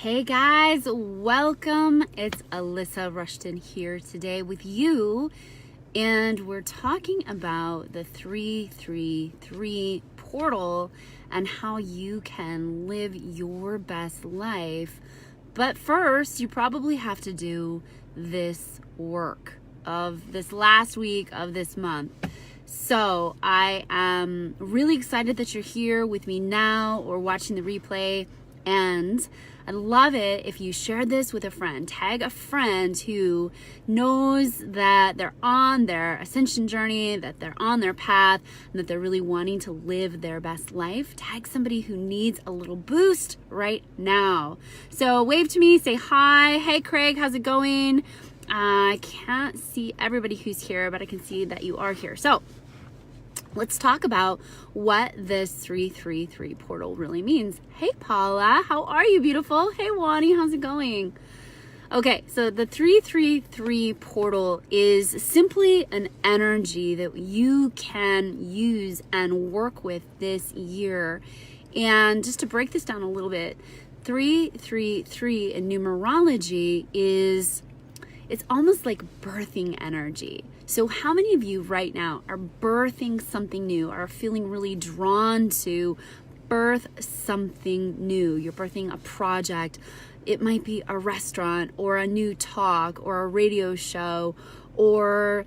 Hey guys, welcome. It's Alyssa Rushton here today with you, and we're talking about the 333 portal and how you can live your best life. But first, you probably have to do this work of this last week of this month. So I am really excited that you're here with me now or watching the replay, and I'd love it if you shared this with a friend. Tag a friend who knows that they're on their ascension journey, that they're on their path, and that they're really wanting to live their best life. Tag somebody who needs a little boost right now. So wave to me, say hi. Hey Craig, how's it going? I can't see everybody who's here, but I can see that you are here. So let's talk about what this 333 portal really means. Hey Paula, how are you, beautiful? Hey Wani, how's it going? Okay, so the 333 portal is simply an energy that you can use and work with this year. And just to break this down a little bit, 333 in numerology it's almost like birthing energy. So how many of you right now are birthing something new, are feeling really drawn to birth something new? You're birthing a project. It might be a restaurant or a new talk or a radio show or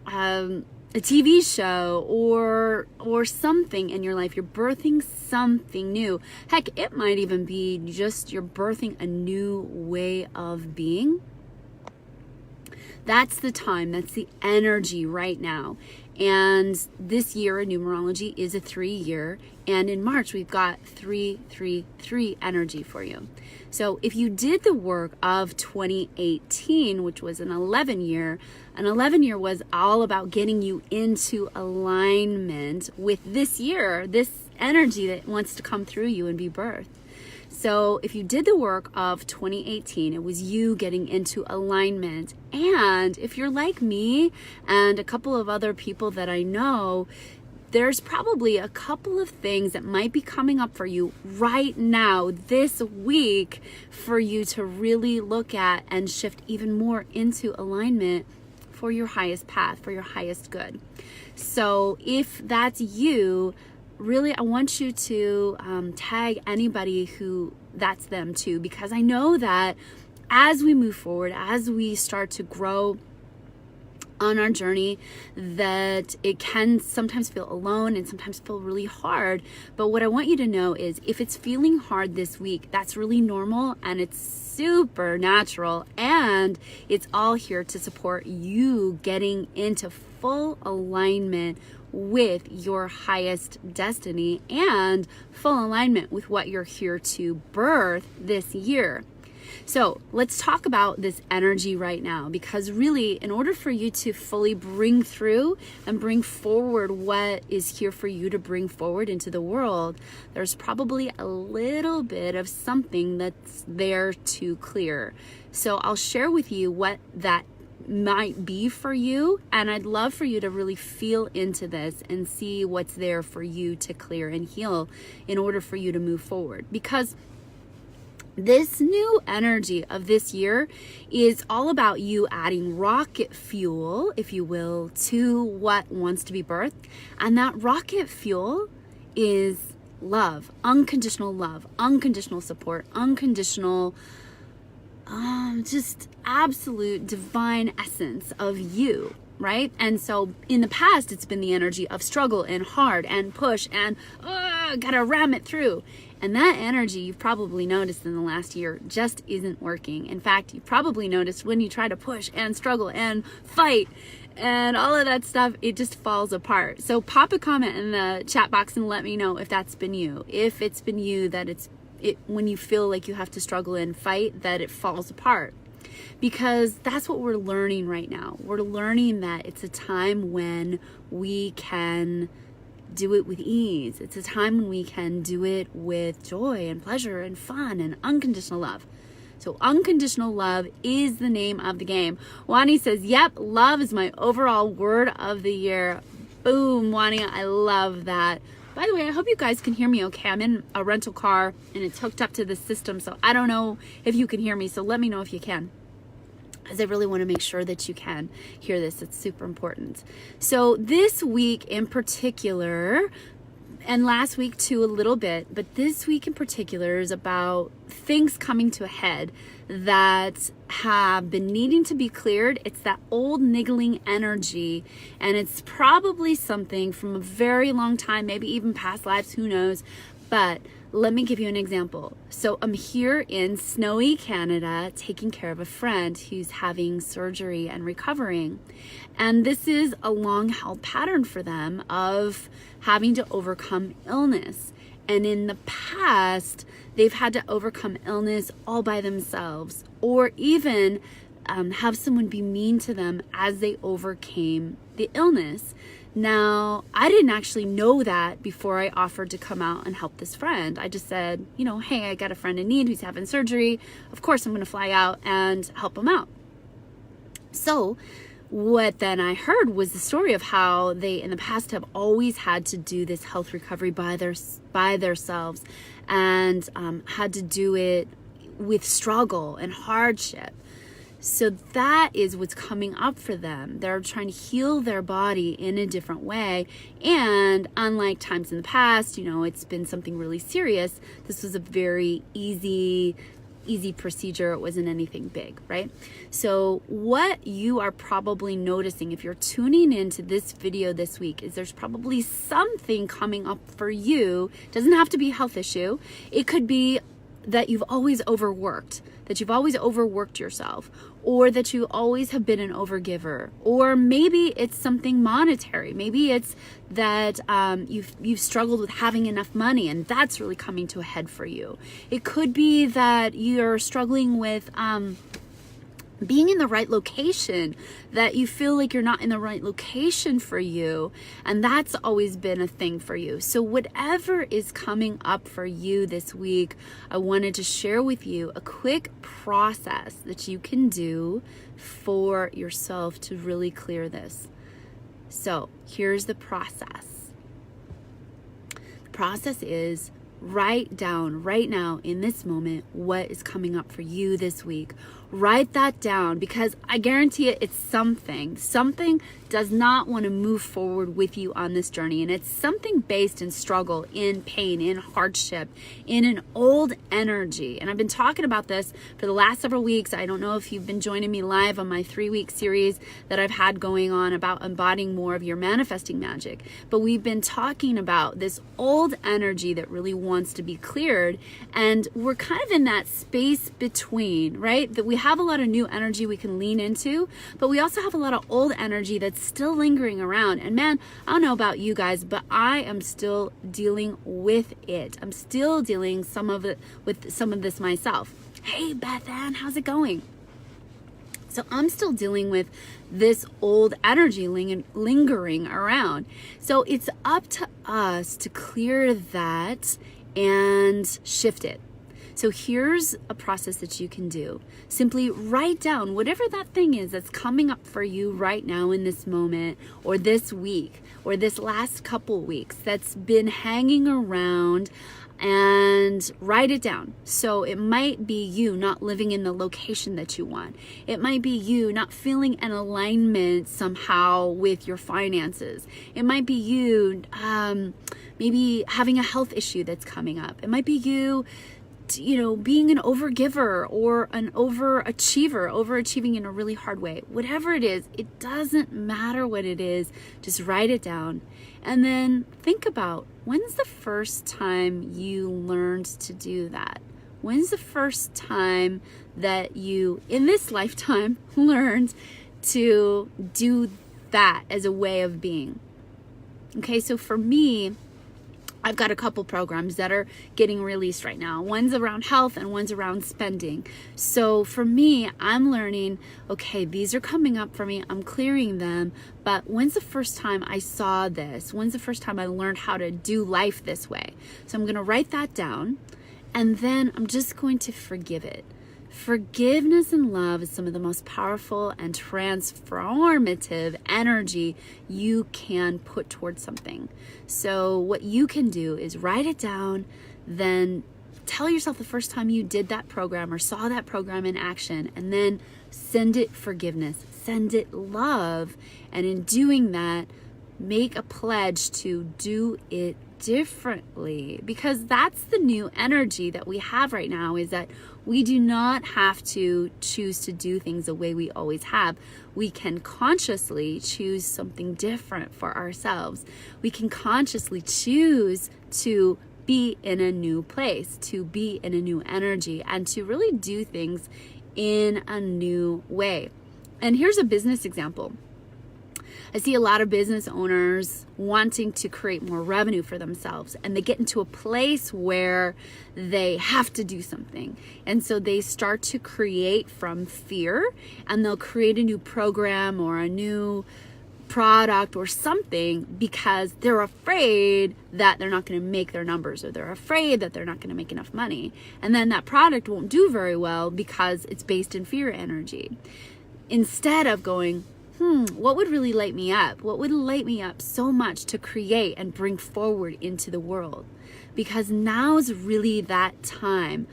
a TV show or something in your life. You're birthing something new. Heck, it might even be just you're birthing a new way of being. That's the time, that's the energy right now. And this year in numerology is a 3-year. And in March, we've got 333 energy for you. So if you did the work of 2018, which was an 11-year, an 11-year was all about getting you into alignment with this year, this energy that wants to come through you and be birthed. So if you did the work of 2018, it was you getting into alignment. And if you're like me and a couple of other people that I know, there's probably a couple of things that might be coming up for you right now, this week, for you to really look at and shift even more into alignment for your highest path, for your highest good. So if that's you, really, I want you to tag anybody who that's them too, because I know that as we move forward, as we start to grow on our journey, that it can sometimes feel alone and sometimes feel really hard. But what I want you to know is if it's feeling hard this week, that's really normal and it's super natural, and it's all here to support you getting into full alignment with your highest destiny and full alignment with what you're here to birth this year. So let's talk about this energy right now, because really, in order for you to fully bring through and bring forward what is here for you to bring forward into the world, there's probably a little bit of something that's there to clear. So I'll share with you what that might be for you, and I'd love for you to really feel into this and see what's there for you to clear and heal in order for you to move forward. Because this new energy of this year is all about you adding rocket fuel, if you will, to what wants to be birthed. And that rocket fuel is love, unconditional support, unconditional just absolute divine essence of you, right? And so in the past, it's been the energy of struggle and hard and push and gotta ram it through. And that energy, you've probably noticed in the last year, just isn't working. In fact, you've probably noticed when you try to push and struggle and fight and all of that stuff, it just falls apart. So pop a comment in the chat box and let me know if that's been you. If it's been you, that it when you feel like you have to struggle and fight, that it falls apart. Because that's what we're learning right now. We're learning that it's a time when we can do it with ease. It's a time when we can do it with joy and pleasure and fun and unconditional love. So unconditional love is the name of the game. Wani says, yep, love is my overall word of the year. Boom, Wani, I love that. By the way, I hope you guys can hear me okay. I'm in a rental car and it's hooked up to the system, so I don't know if you can hear me, so let me know if you can, as I really want to make sure that you can hear this. It's super important. So this week in particular, and last week too a little bit, but this week in particular is about things coming to a head that have been needing to be cleared. It's that old niggling energy, and it's probably something from a very long time, maybe even past lives, who knows. But let me give you an example. So I'm here in snowy Canada taking care of a friend who's having surgery and recovering. And this is a long held pattern for them of having to overcome illness. And in the past, they've had to overcome illness all by themselves, or even have someone be mean to them as they overcame the illness. Now, I didn't actually know that before I offered to come out and help this friend. I just said, hey, I got a friend in need who's having surgery. Of course, I'm going to fly out and help him out. So what then I heard was the story of how they in the past have always had to do this health recovery by themselves, and had to do it with struggle and hardship. So that is what's coming up for them. They're trying to heal their body in a different way. And unlike times in the past, it's been something really serious. This was a very easy procedure. It wasn't anything big, right? So what you are probably noticing if you're tuning into this video this week is there's probably something coming up for you. It doesn't have to be a health issue. It could be that you've always overworked, yourself, or that you always have been an overgiver, or maybe it's something monetary. Maybe it's that you've struggled with having enough money, and that's really coming to a head for you. It could be that you're struggling with being in the right location, that you feel like you're not in the right location for you, and that's always been a thing for you. So whatever is coming up for you this week, I wanted to share with you a quick process that you can do for yourself to really clear this. So here's the process. The process is write down right now in this moment what is coming up for you this week. Write that down, because I guarantee it's something does not want to move forward with you on this journey, and it's something based in struggle, in pain, in hardship, in an old energy. And I've been talking about this for the last several weeks. I don't know if you've been joining me live on my 3-week series that I've had going on about embodying more of your manifesting magic, but we've been talking about this old energy that really wants to be cleared, and we're kind of in that space between, right? That we have a lot of new energy we can lean into, but we also have a lot of old energy that's still lingering around. And man, I don't know about you guys, but I am still dealing with it. I'm still dealing with some of this myself. Hey, Beth Ann, how's it going? So I'm still dealing with this old energy lingering around. So it's up to us to clear that and shift it. So here's a process that you can do. Simply write down whatever that thing is that's coming up for you right now in this moment, or this week, or this last couple weeks that's been hanging around, and write it down. So it might be you not living in the location that you want. It might be you not feeling an alignment somehow with your finances. It might be you maybe having a health issue that's coming up. It might be you being an overgiver or an overachieving in a really hard way. Whatever it is, it doesn't matter what it is. Just write it down. And then think about, when's the first time you learned to do that? When's the first time that you, in this lifetime, learned to do that as a way of being? Okay, so for me, I've got a couple programs that are getting released right now. One's around health and one's around spending. So for me, I'm learning, okay, these are coming up for me. I'm clearing them. But when's the first time I saw this? When's the first time I learned how to do life this way? So I'm going to write that down, and then I'm just going to forgive it. Forgiveness and love is some of the most powerful and transformative energy you can put towards something. So what you can do is write it down, then tell yourself the first time you did that program or saw that program in action, and then send it forgiveness, send it love. And in doing that, make a pledge to do it differently, because that's the new energy that we have right now, is that we do not have to choose to do things the way we always have. We can consciously choose something different for ourselves. We can consciously choose to be in a new place, to be in a new energy, and to really do things in a new way. And here's a business example. I see a lot of business owners wanting to create more revenue for themselves, and they get into a place where they have to do something. And so they start to create from fear, and they'll create a new program or a new product or something because they're afraid that they're not going to make their numbers, or they're afraid that they're not going to make enough money. And then that product won't do very well because it's based in fear energy. Instead of going, what would really light me up? What would light me up so much to create and bring forward into the world? Because now's really that time.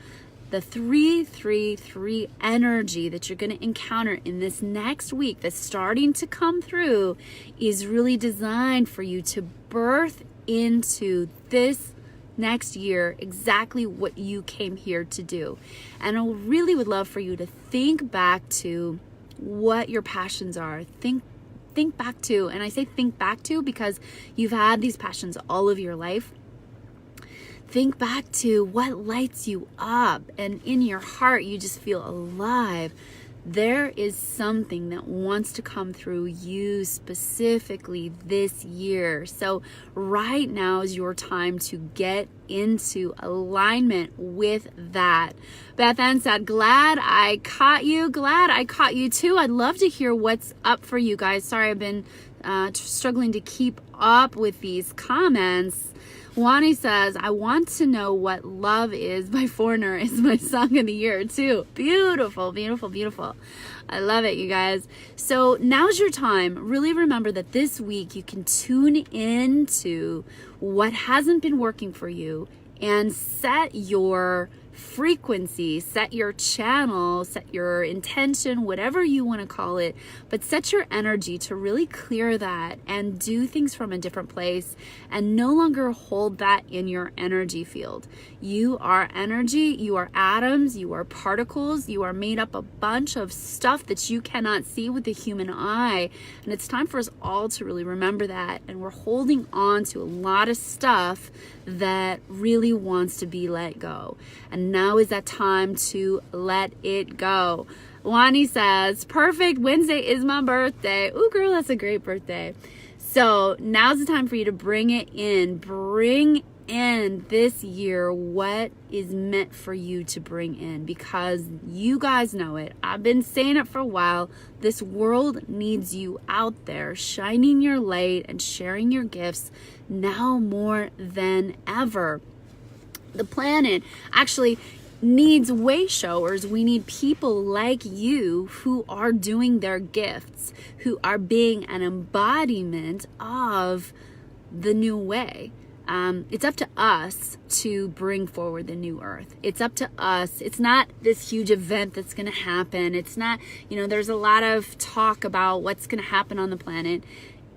The 333 energy that you're going to encounter in this next week that's starting to come through is really designed for you to birth into this next year exactly what you came here to do. And I really would love for you to think back to what your passions are. Think back to, and I say think back to because you've had these passions all of your life. Think back to what lights you up, and in your heart you just feel alive. There is something that wants to come through you specifically this year. So right now is your time to get into alignment with that. Beth Ann said, glad I caught you. Glad I caught you too. I'd love to hear what's up for you guys. Sorry, I've been struggling to keep up with these comments. Wani says, I want to know what Love Is by Foreigner is my song of the year too. Beautiful, beautiful, beautiful. I love it, you guys. So now's your time. Really remember that this week you can tune into what hasn't been working for you and set your frequency, set your channel, set your intention, whatever you want to call it, but set your energy to really clear that and do things from a different place and no longer hold that in your energy field. You are energy, you are atoms, you are particles, you are made up a bunch of stuff that you cannot see with the human eye. And it's time for us all to really remember that. And we're holding on to a lot of stuff that really wants to be let go. And now is that time to let it go. Wani says, perfect, Wednesday is my birthday. Ooh, girl, that's a great birthday. So now's the time for you to bring it in. Bring in this year what is meant for you to bring in, because you guys know it. I've been saying it for a while. This world needs you out there shining your light and sharing your gifts now more than ever. The planet actually needs way showers. We need people like you who are doing their gifts, who are being an embodiment of the new way. It's up to us to bring forward the new earth. It's up to us. It's not this huge event that's going to happen. It's not, there's a lot of talk about what's going to happen on the planet.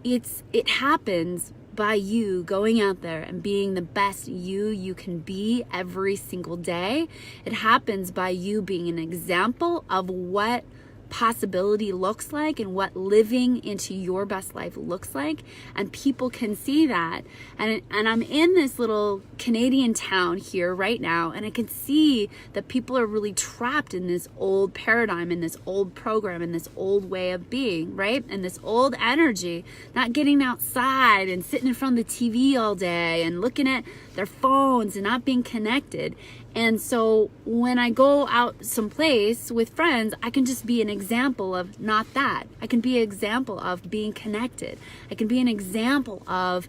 It happens by you going out there and being the best you can be every single day. It happens by you being an example of what possibility looks like and what living into your best life looks like, and people can see that. And I'm in this little Canadian town here right now, and I can see that people are really trapped in this old paradigm, in this old program, in this old way of being, right? And this old energy, not getting outside and sitting in front of the TV all day and looking at their phones and not being connected. And so when I go out someplace with friends, I can just be an example of not that. I can be an example of being connected. I can be an example of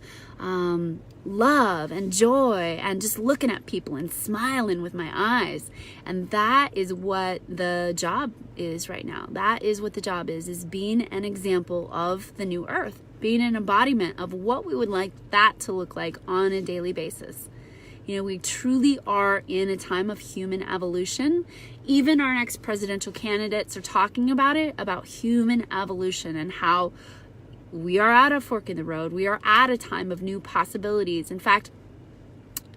love and joy and just looking at people and smiling with my eyes. And that is what the job is right now. That is what the job is being an example of the new earth, being an embodiment of what we would like that to look like on a daily basis. You know, we truly are in a time of human evolution. Even our next presidential candidates are talking about it, about human evolution and how we are at a fork in the road. We are at a time of new possibilities. In fact,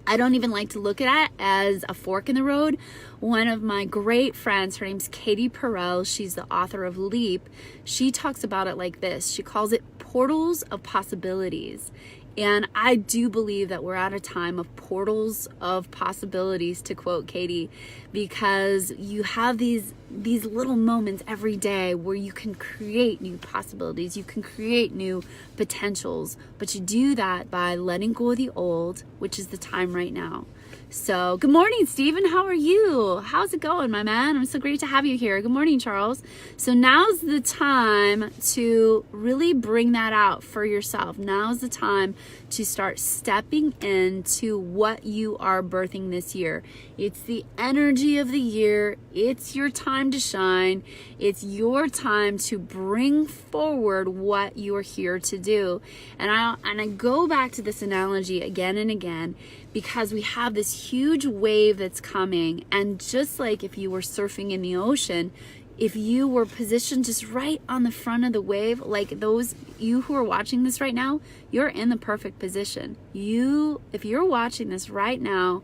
I don't even like to look at it as a fork in the road. One of my great friends, her name's Katie Perel, she's the author of Leap. She talks about it like this. She calls it portals of possibilities. And I do believe that we're at a time of portals of possibilities, to quote Katie, because you have these little moments every day where you can create new possibilities, you can create new potentials, but you do that by letting go of the old, which is the time right now. So good morning, Stephen. How are you? How's it going, my man? I'm so great to have you here. Good morning, Charles. So now's the time to really bring that out for yourself. Now's the time to start stepping into what you are birthing this year. It's the energy of the year. It's your time to shine. It's your time to bring forward what you're here to do. And I go back to this analogy again and again, because we have this huge wave that's coming. And just like if you were surfing in the ocean, if you were positioned just right on the front of the wave, like you who are watching this right now, you're in the perfect position. If you're watching this right now,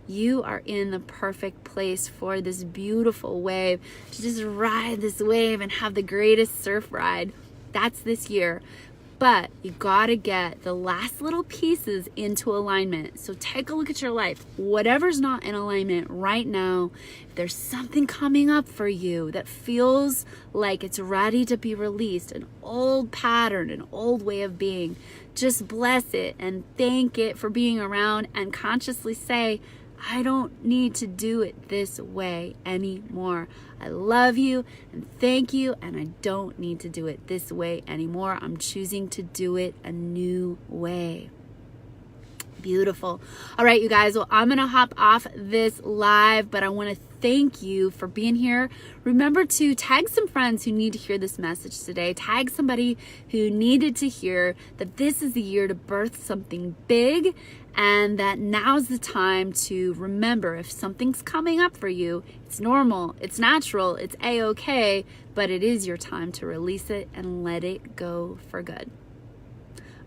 you are in the perfect place for this beautiful wave, to just ride this wave and have the greatest surf ride. That's this year. But you gotta get the last little pieces into alignment. So take a look at your life. Whatever's not in alignment right now, if there's something coming up for you that feels like it's ready to be released, an old pattern, an old way of being, just bless it and thank it for being around, and consciously say, I don't need to do it this way anymore. I love you and thank you, and I don't need to do it this way anymore. I'm choosing to do it a new way. Beautiful. All right, you guys. Well, I'm going to hop off this live, but I want to thank you for being here. Remember to tag some friends who need to hear this message today. Tag somebody who needed to hear that this is the year to birth something big, and that now's the time to remember, if something's coming up for you, it's normal, it's natural, it's a-okay, but it is your time to release it and let it go for good.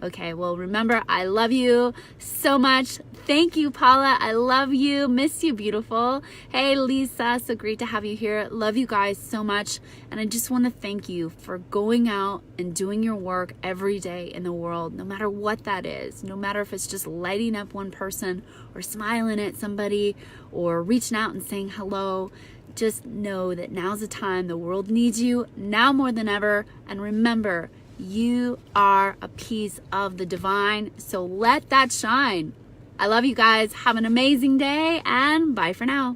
Okay, well, remember, I love you so much. Thank you, Paula. I love you. Miss you, beautiful. Hey, Lisa. So great to have you here. Love you guys so much. And I just want to thank you for going out and doing your work every day in the world, no matter what that is. No matter if it's just lighting up one person or smiling at somebody or reaching out and saying hello. Just know that now's the time. The world needs you now more than ever. And remember, you are a piece of the divine, so let that shine. I love you guys. Have an amazing day, and bye for now.